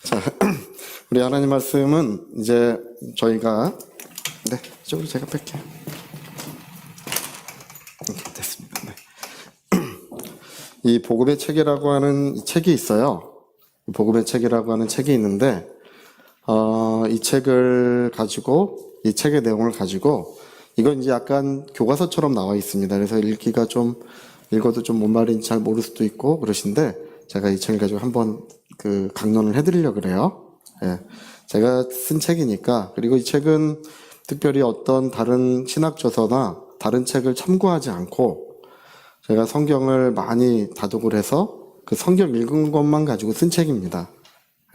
자, 우리 하나님 말씀은 이제 저희가, 네, 이쪽으로 제가 뺄게요. 됐습니다. 네. 이 복음의 책이라고 하는 이 책이 있어요. 복음의 책이라고 하는 책이 있는데, 이 책을 가지고, 이 책의 내용을 가지고, 이건 이제 약간 교과서처럼 나와 있습니다. 그래서 읽어도 좀 뭔 말인지 잘 모를 수도 있고 그러신데, 제가 이 책을 가지고 한번 강론을 해드리려고 그래요. 예. 제가 쓴 책이니까, 그리고 이 책은 특별히 어떤 다른 신학저서나 다른 책을 참고하지 않고, 제가 성경을 많이 다독을 해서 그 성경 읽은 것만 가지고 쓴 책입니다.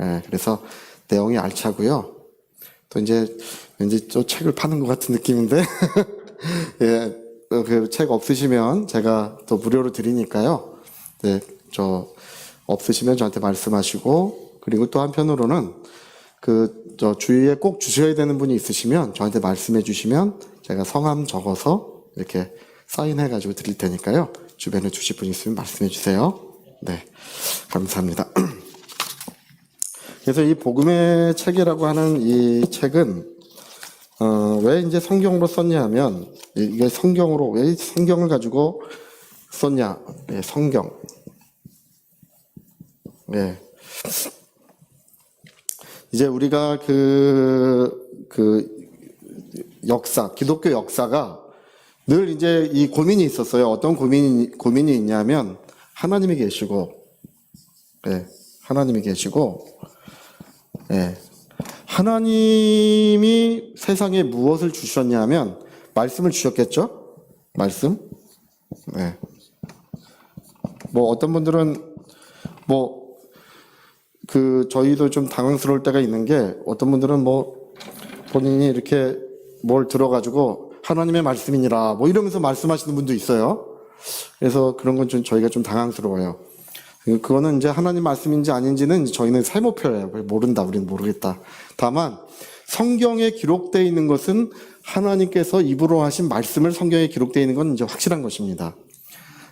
예. 그래서 내용이 알차고요. 또 이제 왠지 또 책을 파는 것 같은 느낌인데, 예. 그 책 없으시면 제가 또 무료로 드리니까요. 네. 없으시면 저한테 말씀하시고, 그리고 또 한편으로는 주위에 꼭 주셔야 되는 분이 있으시면 저한테 말씀해 주시면 제가 성함 적어서 이렇게 사인해가지고 드릴 테니까요. 주변에 주실 분 있으면 말씀해 주세요. 네. 감사합니다. 그래서 이 복음의 책이라고 하는 이 책은, 왜 이제 성경으로 썼냐 하면, 이게 왜 성경을 가지고 썼냐. 네, 성경. 네. 이제 우리가 기독교 역사가 늘 이제 이 고민이 있었어요. 어떤 고민이 있냐면, 하나님이 계시고, 네, 하나님이 계시고, 네, 하나님이 세상에 무엇을 주셨냐면, 말씀을 주셨겠죠? 말씀? 네. 어떤 분들은, 저희도 좀 당황스러울 때가 있는 게, 어떤 분들은 본인이 이렇게 뭘 들어가지고, 하나님의 말씀이니라, 이러면서 말씀하시는 분도 있어요. 그래서 그런 건 저희가 좀 당황스러워요. 그거는 이제 하나님 말씀인지 아닌지는 저희는 세모표예요. 모른다, 우리는 모르겠다. 다만, 성경에 기록되어 있는 것은 하나님께서 입으로 하신 말씀을 성경에 기록되어 있는 건 이제 확실한 것입니다.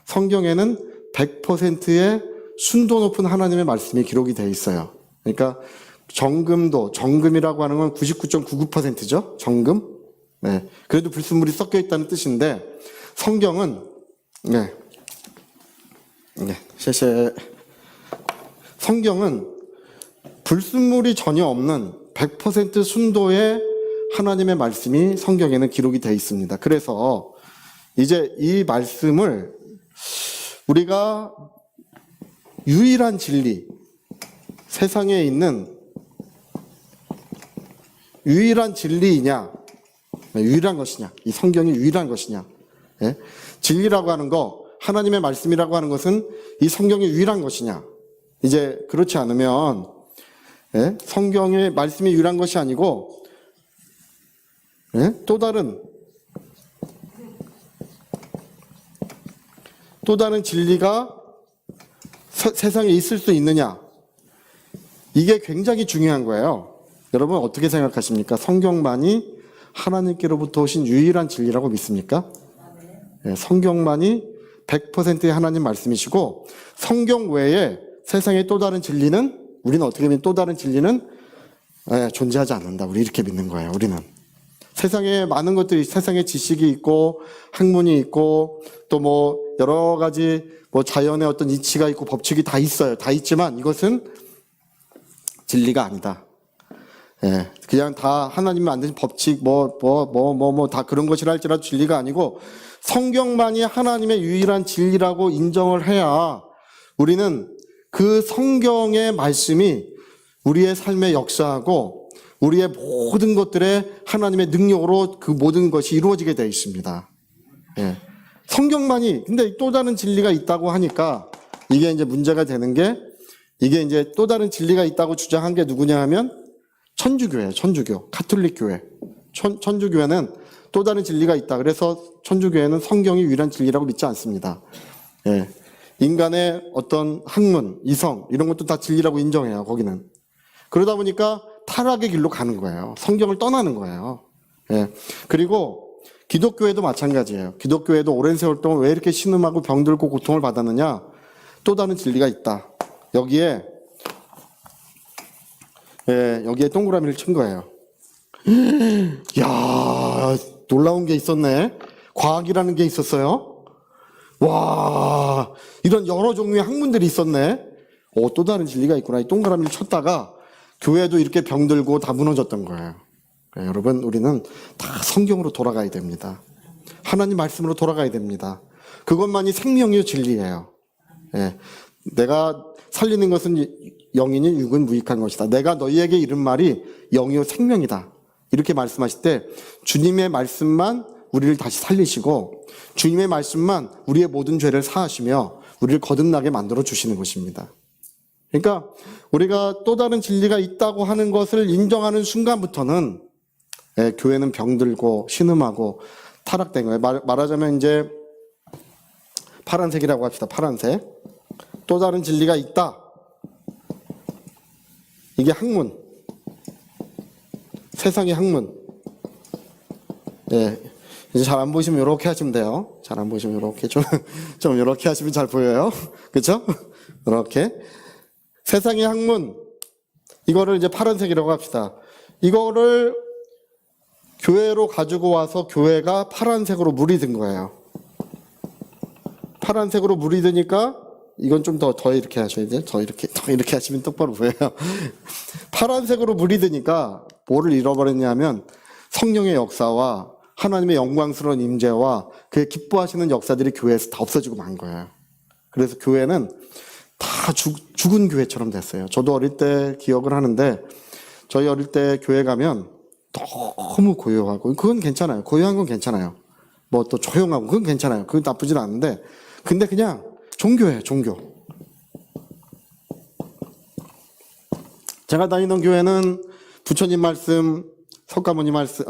성경에는 100%의 순도 높은 하나님의 말씀이 기록이 되어 있어요. 그러니까 정금이라고 하는 건 99.99%죠. 정금. 네. 그래도 불순물이 섞여 있다는 뜻인데, 성경은, 성경은 불순물이 전혀 없는 100% 순도의 하나님의 말씀이 성경에는 기록이 되어 있습니다. 그래서 이제 이 말씀을 우리가 유일한 진리, 세상에 있는 유일한 진리이냐, 유일한 것이냐, 이 성경이 유일한 것이냐. 예? 진리라고 하는 거, 하나님의 말씀이라고 하는 것은 이 성경이 유일한 것이냐. 이제 그렇지 않으면, 예? 성경의 말씀이 유일한 것이 아니고, 예? 또 다른 진리가 세상에 있을 수 있느냐. 이게 굉장히 중요한 거예요. 여러분 어떻게 생각하십니까? 성경만이 하나님께로부터 오신 유일한 진리라고 믿습니까? 네, 성경만이 100%의 하나님 말씀이시고, 성경 외에 세상의 또 다른 진리는, 우리는 어떻게 보면 또 다른 진리는 존재하지 않는다. 우리 이렇게 믿는 거예요. 우리는 세상에 많은 것들이, 세상에 지식이 있고 학문이 있고 또 여러 가지 자연의 어떤 이치가 있고 법칙이 다 있어요. 다 있지만 이것은 진리가 아니다. 예, 그냥 다 하나님이 만든 법칙, 다 그런 것이라 할지라도 진리가 아니고, 성경만이 하나님의 유일한 진리라고 인정을 해야 우리는 그 성경의 말씀이 우리의 삶에 역사하고, 우리의 모든 것들에 하나님의 능력으로 그 모든 것이 이루어지게 되어 있습니다. 예. 성경만이, 근데 또 다른 진리가 있다고 하니까, 이게 이제 문제가 되는 게, 이게 이제 또 다른 진리가 있다고 주장한 게 누구냐 하면, 천주교예요. 천주교. 가톨릭 교회. 천주교회는 또 다른 진리가 있다. 그래서 천주교회는 성경이 유일한 진리라고 믿지 않습니다. 예. 인간의 어떤 학문, 이성 이런 것도 다 진리라고 인정해요. 거기는. 그러다 보니까 타락의 길로 가는 거예요. 성경을 떠나는 거예요. 예. 그리고 기독교회도 마찬가지예요. 기독교회도 오랜 세월 동안 왜 이렇게 신음하고 병들고 고통을 받았느냐? 또 다른 진리가 있다. 여기에 예, 여기에 동그라미를 친 거예요. 야, 놀라운 게 있었네. 과학이라는 게 있었어요. 와, 이런 여러 종류의 학문들이 있었네. 또 다른 진리가 있구나. 이 동그라미를 쳤다가 교회도 이렇게 병들고 다 무너졌던 거예요. 여러분, 우리는 다 성경으로 돌아가야 됩니다. 하나님 말씀으로 돌아가야 됩니다. 그것만이 생명이요 진리예요. 예. 내가 살리는 것은 영이니 육은 무익한 것이다. 내가 너희에게 이른 말이 영이요 생명이다. 이렇게 말씀하실 때 주님의 말씀만 우리를 다시 살리시고 주님의 말씀만 우리의 모든 죄를 사하시며 우리를 거듭나게 만들어 주시는 것입니다. 그러니까 우리가 또 다른 진리가 있다고 하는 것을 인정하는 순간부터는 교회는 병들고 신음하고 타락된 거예요. 말하자면 이제 파란색이라고 합시다. 파란색. 또 다른 진리가 있다. 이게 학문. 세상의 학문. 예. 이제 잘 안 보시면 이렇게 하시면 돼요. 잘 안 보시면 이렇게 좀 이렇게 하시면 잘 보여요. 그렇죠? 이렇게. 세상의 학문. 이거를 이제 파란색이라고 합시다. 이거를 교회로 가지고 와서 교회가 파란색으로 물이 든 거예요. 파란색으로 물이 드니까 이건 좀 더 이렇게 하셔야 돼요. 더 이렇게 하시면 똑바로 보여요. 파란색으로 물이 드니까 뭐를 잃어버렸냐면 성령의 역사와 하나님의 영광스러운 임재와 그의 기뻐하시는 역사들이 교회에서 다 없어지고 만 거예요. 그래서 교회는 다 죽은 교회처럼 됐어요. 저도 어릴 때 기억을 하는데 저희 어릴 때 교회 가면 너무 고요하고 그건 괜찮아요. 고요한 건 괜찮아요. 뭐 또 조용하고 그건 괜찮아요. 그건 나쁘진 않은데 근데 그냥 종교예요. 종교. 제가 다니던 교회는 부처님 말씀, 석가모니 말씀,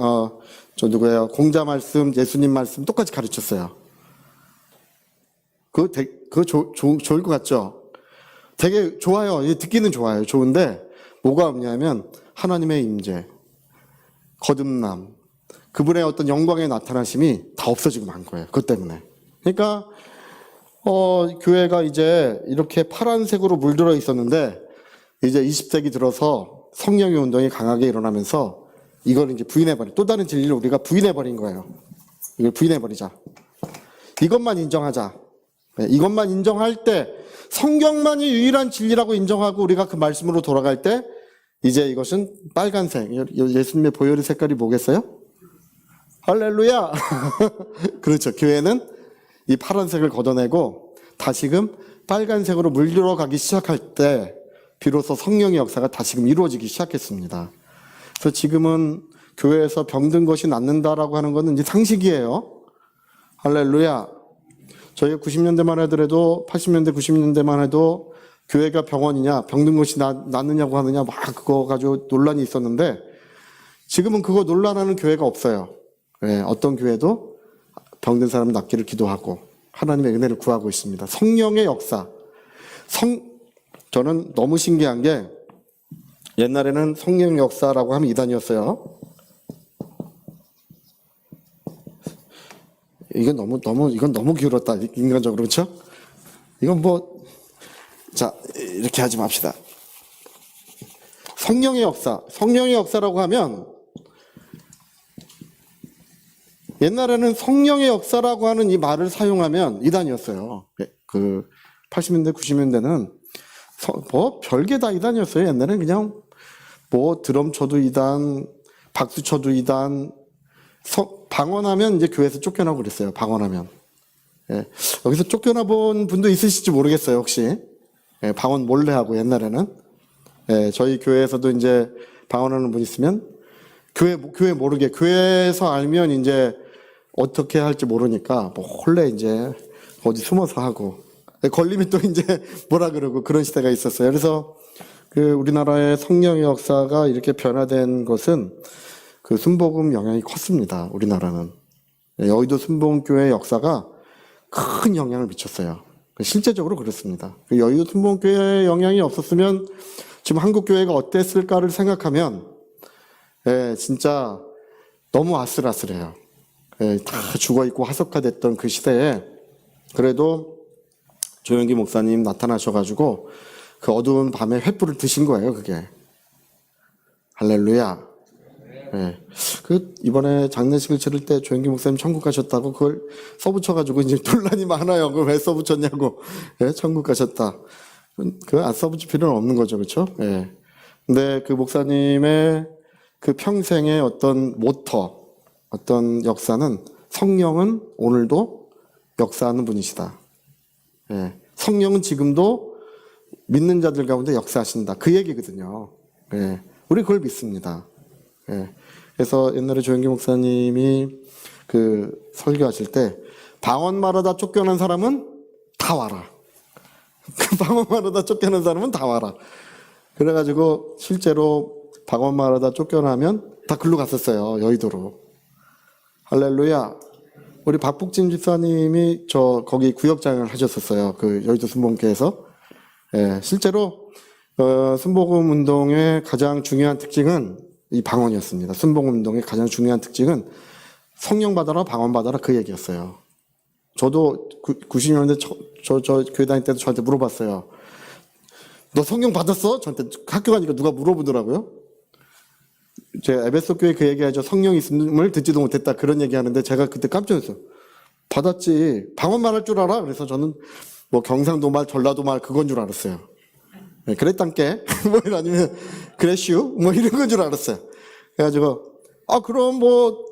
공자 말씀, 예수님 말씀 똑같이 가르쳤어요. 그거 좋을 것 같죠? 되게 좋아요. 듣기는 좋아요. 좋은데 뭐가 없냐면 하나님의 임재, 거듭남, 그분의 어떤 영광의 나타나심이 다 없어지고 만 거예요. 그것 때문에. 그러니까 교회가 이제 이렇게 파란색으로 물들어 있었는데 이제 20세기 들어서 성령의 운동이 강하게 일어나면서 이걸 이제 부인해버린, 또 다른 진리를 우리가 부인해버린 거예요. 이걸 부인해버리자. 이것만 인정하자. 이것만 인정할 때 성경만이 유일한 진리라고 인정하고 우리가 그 말씀으로 돌아갈 때 이제 이것은 빨간색, 예수님의 보혈의 색깔이 뭐겠어요? 할렐루야! 그렇죠. 교회는 이 파란색을 걷어내고 다시금 빨간색으로 물들어가기 시작할 때 비로소 성령의 역사가 다시금 이루어지기 시작했습니다. 그래서 지금은 교회에서 병든 것이 낫는다라고 하는 것은 이제 상식이에요. 할렐루야. 저희가 90년대만 하더라도 80년대, 90년대만 해도 교회가 병원이냐, 병든 것이 낫느냐고 하느냐 막 그거 가지고 논란이 있었는데 지금은 그거 논란하는 교회가 없어요. 네, 어떤 교회도 병든 사람 낫기를 기도하고 하나님의 은혜를 구하고 있습니다. 성령의 역사. 저는 너무 신기한 게 옛날에는 성령의 역사라고 하면 이단이었어요. 이건 너무 기울었다. 인간적으로. 그렇죠? 이건 자, 이렇게 하지 맙시다. 성령의 역사라고 하면 옛날에는 성령의 역사라고 하는 이 말을 사용하면 이단이었어요. 그 80년대, 90년대는 별게 다 이단이었어요. 옛날에는 그냥 드럼 쳐도 이단, 박수 쳐도 이단, 방언하면 이제 교회에서 쫓겨나고 그랬어요. 방언하면. 예. 여기서 쫓겨나 본 분도 있으실지 모르겠어요. 혹시. 예, 방언 몰래 하고 옛날에는. 예, 저희 교회에서도 이제 방언하는 분 있으면 교회 모르게, 교회에서 알면 이제 어떻게 할지 모르니까 몰래 이제 어디 숨어서 하고 걸리면 또 이제 뭐라 그러고 그런 시대가 있었어요. 그래서 그 우리나라의 성령의 역사가 이렇게 변화된 것은 그 순복음 영향이 컸습니다. 우리나라는. 여의도 순복음교회의 역사가 큰 영향을 미쳤어요. 실제적으로 그렇습니다. 여의도 순복음교회의 영향이 없었으면 지금 한국교회가 어땠을까를 생각하면 진짜 너무 아슬아슬해요. 다 죽어있고 화석화됐던 그 시대에 그래도 조영기 목사님 나타나셔가지고 그 어두운 밤에 횃불을 드신 거예요. 그게 할렐루야. 예. 이번에 장례식을 치를 때 조영기 목사님 천국 가셨다고 그걸 써붙여가지고 이제 논란이 많아요. 그걸 왜 써붙였냐고. 예, 천국 가셨다. 그거 안 써붙일 필요는 없는 거죠. 그렇죠? 예. 근데 그 목사님의 그 평생의 어떤 모터, 어떤 역사는 성령은 오늘도 역사하는 분이시다. 예. 성령은 지금도 믿는 자들 가운데 역사하신다. 그 얘기거든요. 예. 우리 그걸 믿습니다. 예. 그래서 옛날에 조영기 목사님이 그 설교하실 때 방언마르다 쫓겨난 사람은 다 와라. 그 방언마르다 쫓겨난 사람은 다 와라. 그래가지고 실제로 방언마르다 쫓겨나면 다 글로 갔었어요. 여의도로. 할렐루야. 우리 박복진 집사님이 거기 구역장을 하셨었어요. 그 여의도 순복음교회에서. 예. 실제로 순복음 운동의 가장 중요한 특징은 이 방언이었습니다. 순복음 운동의 가장 중요한 특징은 성령 받아라, 방언 받아라 그 얘기였어요. 저도 90년대 저 교회 다닐 때도 저한테 물어봤어요. 너 성령 받았어? 저한테 학교 가니까 누가 물어보더라고요. 제가 에베소 교회 그 얘기하죠. 성령이 있음을 듣지도 못했다 그런 얘기하는데 제가 그때 깜짝 놀랐어요. 받았지. 방언만 할 줄 알아? 그래서 저는 뭐 경상도 말, 전라도 말 그건 줄 알았어요. 네, 그랬단께 뭐 아니면 그래슈 뭐 이런 건 줄 알았어요. 그래가지고 그럼 뭐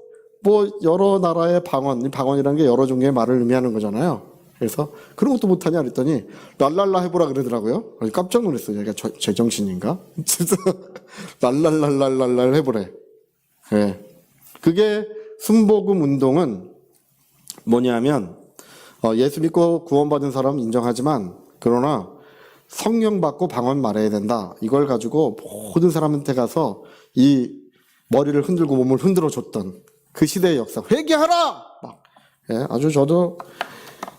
여러 나라의 방언이라는 게 여러 종류의 말을 의미하는 거잖아요. 그래서 그런 것도 못하냐 그랬더니 랄랄라 해보라 그러더라고요. 깜짝 놀랐어요. 얘가 제정신인가? 그래서 랄랄랄랄랄랄 해보래. 네. 그게 순복음 운동은 뭐냐면 예수 믿고 구원받은 사람은 인정하지만 그러나 성령 받고 방언 말해야 된다. 이걸 가지고 모든 사람한테 가서 이 머리를 흔들고 몸을 흔들어 줬던 그 시대의 역사. 회개하라! 막. 예, 아주 저도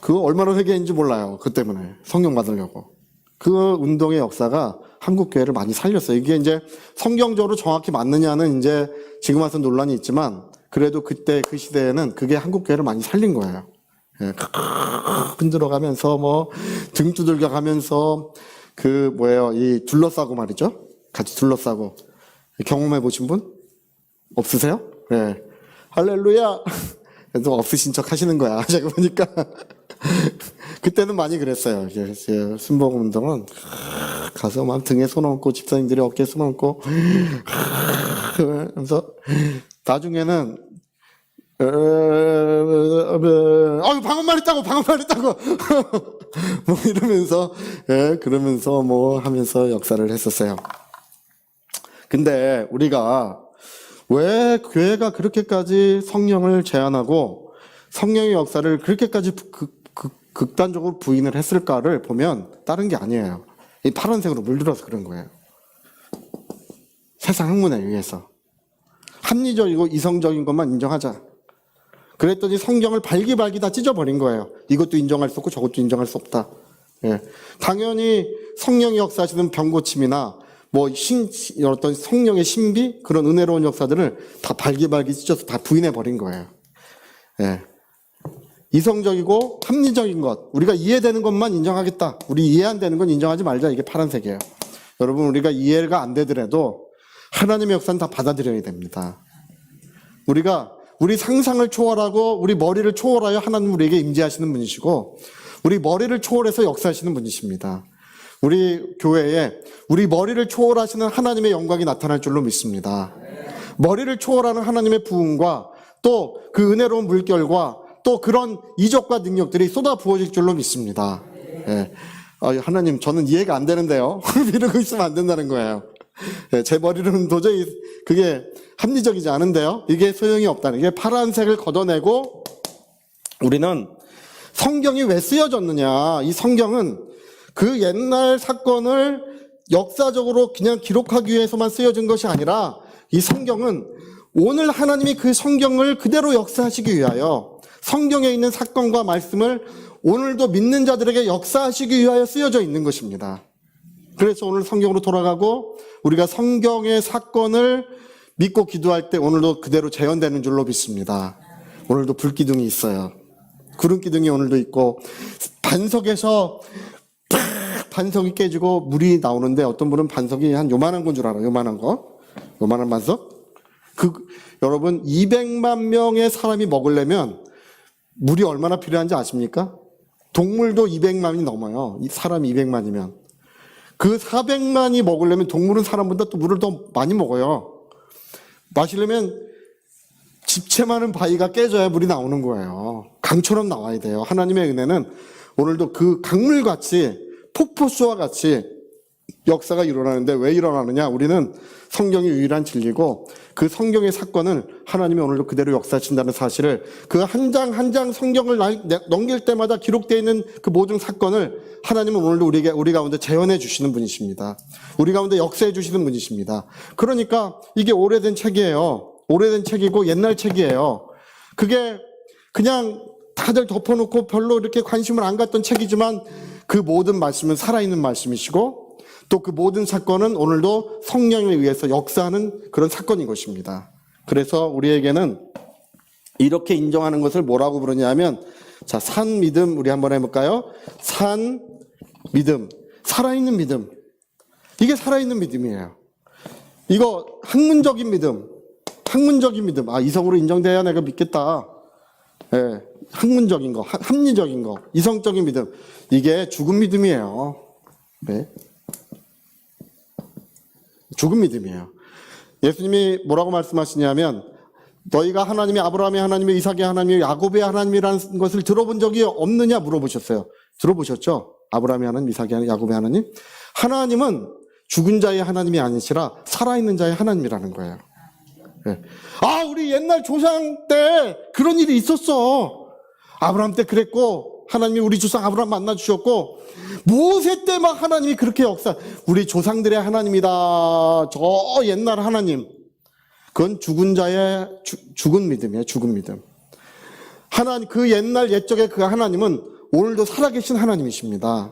그거 얼마나 회개인지 몰라요. 그 때문에. 성령 받으려고. 그 운동의 역사가 한국 교회를 많이 살렸어요. 이게 이제 성경적으로 정확히 맞느냐는 이제 지금 와서 논란이 있지만 그래도 그때 그 시대에는 그게 한국 교회를 많이 살린 거예요. 예, 흔들어가면서 뭐 등 두들겨 가면서 이 둘러싸고 말이죠. 같이 둘러싸고 경험해 보신 분 없으세요? 예. 할렐루야. 그래서 없으신 척 하시는 거야. 제가 보니까 그때는 많이 그랬어요. 순복음 운동은 가서 막 등에 손 얹고 집사님들이 어깨에 손 얹고 그러면서 나중에는 방언만 했다고 뭐 이러면서 그러면서 뭐 하면서 역사를 했었어요. 근데 우리가 왜 교회가 그렇게까지 성령을 제한하고 성령의 역사를 그렇게까지 극단적으로 부인을 했을까를 보면 다른 게 아니에요. 이 파란색으로 물들어서 그런 거예요. 세상 학문에 의해서 합리적이고 이성적인 것만 인정하자. 그랬더니 성경을 발기발기 다 찢어버린 거예요. 이것도 인정할 수 없고 저것도 인정할 수 없다. 예. 당연히 성령이 역사하시는 병고침이나 어떤 성령의 신비 그런 은혜로운 역사들을 다 발기발기 찢어서 다 부인해버린 거예요. 예. 이성적이고 합리적인 것, 우리가 이해되는 것만 인정하겠다. 우리 이해 안 되는 건 인정하지 말자. 이게 파란색이에요. 여러분, 우리가 이해가 안 되더라도 하나님의 역사는 다 받아들여야 됩니다. 우리 상상을 초월하고 우리 머리를 초월하여 하나님 우리에게 임재하시는 분이시고 우리 머리를 초월해서 역사하시는 분이십니다. 우리 교회에 우리 머리를 초월하시는 하나님의 영광이 나타날 줄로 믿습니다. 머리를 초월하는 하나님의 부흥과 또 그 은혜로운 물결과 또 그런 이적과 능력들이 쏟아 부어질 줄로 믿습니다. 예. 하나님, 저는 이해가 안 되는데요. 이러고 있으면 안 된다는 거예요. 예, 제 머리로는 도저히 그게 합리적이지 않은데요. 이게 소용이 없다는 게 파란색을 걷어내고 우리는 성경이 왜 쓰여졌느냐. 이 성경은 그 옛날 사건을 역사적으로 그냥 기록하기 위해서만 쓰여진 것이 아니라 이 성경은 오늘 하나님이 그 성경을 그대로 역사하시기 위하여 성경에 있는 사건과 말씀을 오늘도 믿는 자들에게 역사하시기 위하여 쓰여져 있는 것입니다. 그래서 오늘 성경으로 돌아가고 우리가 성경의 사건을 믿고 기도할 때 오늘도 그대로 재현되는 줄로 믿습니다. 오늘도 불기둥이 있어요. 구름기둥이 오늘도 있고 반석에서 반석이 깨지고 물이 나오는데 어떤 분은 반석이 한 요만한 건 줄 알아요. 요만한 거. 요만한 반석? 여러분 200만 명의 사람이 먹으려면 물이 얼마나 필요한지 아십니까? 동물도 200만이 넘어요. 사람이 200만이면. 그 400만이 먹으려면 동물은 사람보다 또 물을 더 많이 먹어요. 마시려면 집채 많은 바위가 깨져야 물이 나오는 거예요. 강처럼 나와야 돼요. 하나님의 은혜는 오늘도 그 강물같이 폭포수와 같이 역사가 일어나는데 왜 일어나느냐? 우리는 성경이 유일한 진리고 그 성경의 사건을 하나님이 오늘도 그대로 역사하신다는 사실을 그 한 장 한 장 성경을 넘길 때마다 기록되어 있는 그 모든 사건을 하나님은 오늘도 우리 가운데 재현해 주시는 분이십니다. 우리 가운데 역사해 주시는 분이십니다. 그러니까 이게 오래된 책이에요. 오래된 책이고 옛날 책이에요. 그게 그냥 다들 덮어놓고 별로 이렇게 관심을 안 갖던 책이지만 그 모든 말씀은 살아있는 말씀이시고 또 그 모든 사건은 오늘도 성령에 의해서 역사하는 그런 사건인 것입니다. 그래서 우리에게는 이렇게 인정하는 것을 뭐라고 부르냐면, 자, 산 믿음 우리 한번 해볼까요? 산 믿음, 살아있는 믿음. 이게 살아있는 믿음이에요. 이거 학문적인 믿음, 학문적인 믿음. 아, 이성으로 인정돼야 내가 믿겠다. 예, 학문적인 거, 합리적인 거, 이성적인 믿음. 이게 죽은 믿음이에요. 네. 죽은 믿음이에요. 예수님이 뭐라고 말씀하시냐면 너희가 하나님이 아브라함의 하나님의 이삭의 하나님의 야곱의 하나님이라는 것을 들어본 적이 없느냐 물어보셨어요. 들어보셨죠? 아브라함의 하나님, 이삭의 하나님, 야곱의 하나님. 하나님은 죽은 자의 하나님이 아니시라 살아있는 자의 하나님이라는 거예요. 네. 아, 우리 옛날 조상 때 그런 일이 있었어. 아브라함 때 그랬고 하나님이 우리 조상 아브라함 만나주셨고 모세 때 막 하나님이 그렇게 우리 조상들의 하나님이다. 저 옛날 하나님. 그건 죽은 자의 죽은 믿음이에요. 죽은 믿음. 하나님, 그 옛날 옛적의 그 하나님은 오늘도 살아계신 하나님이십니다.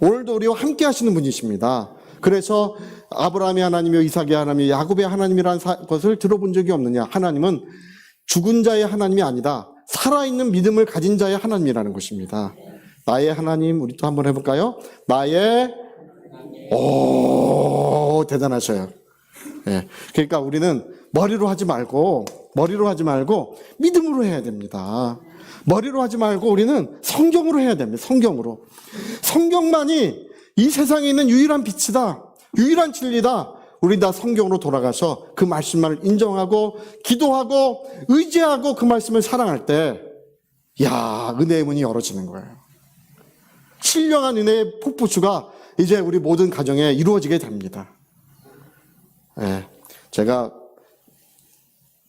오늘도 우리와 함께 하시는 분이십니다. 그래서 아브라함의 하나님이요 이삭의 하나님이요 야곱의 하나님이라는 것을 들어본 적이 없느냐. 하나님은 죽은 자의 하나님이 아니다. 살아있는 믿음을 가진 자의 하나님이라는 것입니다. 나의 하나님, 우리 또 한번 해볼까요? 나의, 대단하셔요. 예. 그러니까 우리는 머리로 하지 말고 믿음으로 해야 됩니다. 머리로 하지 말고 우리는 성경으로 해야 됩니다. 성경으로. 성경만이 이 세상에 있는 유일한 빛이다. 유일한 진리다. 우리 다 성경으로 돌아가서 그 말씀만을 인정하고 기도하고 의지하고 그 말씀을 사랑할 때, 야, 은혜의 문이 열어지는 거예요. 신령한 은혜의 폭포수가 이제 우리 모든 가정에 이루어지게 됩니다. 예, 제가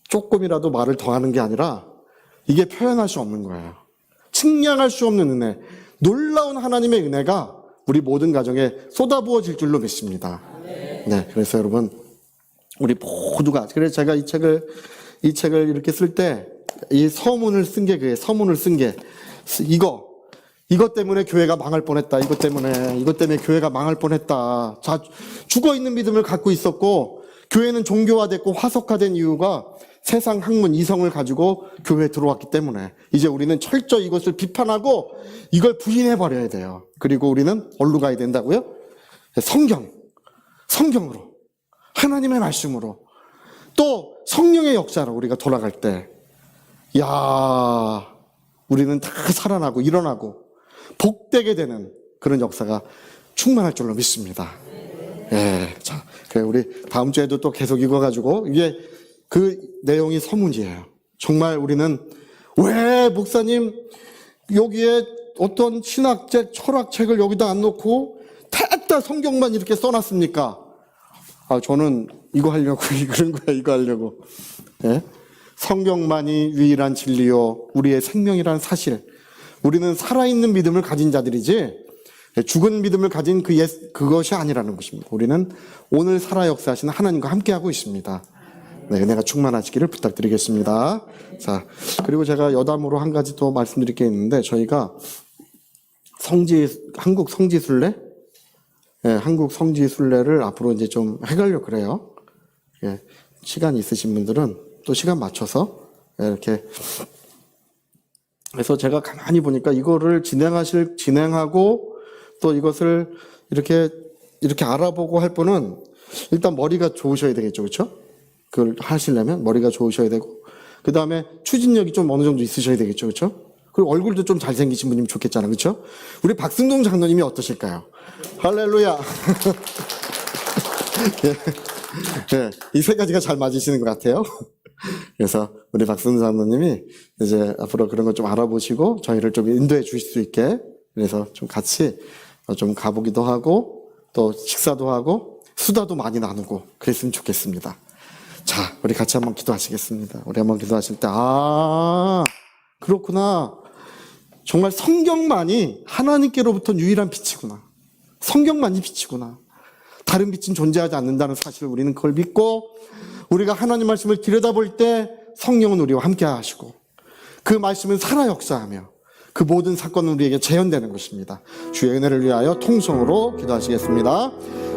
조금이라도 말을 더하는 게 아니라 이게 표현할 수 없는 거예요. 측량할 수 없는 은혜, 놀라운 하나님의 은혜가 우리 모든 가정에 쏟아부어질 줄로 믿습니다. 네, 그래서 여러분 우리 모두가, 그래서 제가 이 책을 이렇게 쓸 때 이 서문을 쓴 게 그게 서문을 쓴 게 이것 때문에 교회가 망할 뻔했다. 이것 때문에 교회가 망할 뻔했다. 자, 죽어 있는 믿음을 갖고 있었고 교회는 종교화됐고 화석화된 이유가 세상 학문 이성을 가지고 교회에 들어왔기 때문에 이제 우리는 철저히 이것을 비판하고 이걸 부인해 버려야 돼요. 그리고 우리는 어디로 가야 된다고요? 성경으로, 하나님의 말씀으로, 또 성령의 역사로 우리가 돌아갈 때, 야, 우리는 다 살아나고 일어나고 복되게 되는 그런 역사가 충만할 줄로 믿습니다. 예, 자, 그래 우리 다음 주에도 또 계속 읽어가지고 이게 그 내용이 서문이에요. 정말 우리는 왜 목사님 여기에 어떤 신학책, 철학책을 여기다 안 놓고 다 성경만 이렇게 써놨습니까? 아, 저는 이거 하려고 그런 거야, 이거 하려고. 예? 성경만이 유일한 진리요, 우리의 생명이라는 사실. 우리는 살아있는 믿음을 가진 자들이지 죽은 믿음을 가진 그것이 아니라는 것입니다. 우리는 오늘 살아 역사하시는 하나님과 함께하고 있습니다. 네, 은혜가 충만하시기를 부탁드리겠습니다. 자, 그리고 제가 여담으로 한 가지 더 말씀드릴 게 있는데, 저희가 한국 성지순례? 예, 한국 성지순례를 앞으로 이제 좀 해가려고 그래요. 예, 시간 있으신 분들은 또 시간 맞춰서 이렇게. 그래서 제가 가만히 보니까 이거를 진행하고 또 이것을 이렇게 알아보고 할 분은 일단 머리가 좋으셔야 되겠죠, 그렇죠? 그걸 하시려면 머리가 좋으셔야 되고, 그 다음에 추진력이 좀 어느 정도 있으셔야 되겠죠, 그렇죠? 그리고 얼굴도 좀 잘생기신 분이면 좋겠잖아, 그렇죠? 우리 박승동 장로님이 어떠실까요? 할렐루야. 예, 이 세 가지가 잘 맞으시는 것 같아요. 그래서 우리 박승동 장로님이 이제 앞으로 그런 거 좀 알아보시고 저희를 좀 인도해 주실 수 있게, 그래서 좀 같이 좀 가보기도 하고 또 식사도 하고 수다도 많이 나누고 그랬으면 좋겠습니다. 자, 우리 같이 한번 기도하시겠습니다. 우리 한번 기도하실 때, 그렇구나. 정말 성경만이 하나님께로부터 유일한 빛이구나. 성경만이 빛이구나. 다른 빛은 존재하지 않는다는 사실을 우리는 그걸 믿고, 우리가 하나님 말씀을 들여다볼 때 성령은 우리와 함께 하시고, 그 말씀은 살아 역사하며 그 모든 사건은 우리에게 재현되는 것입니다. 주의 은혜를 위하여 통성으로 기도하시겠습니다.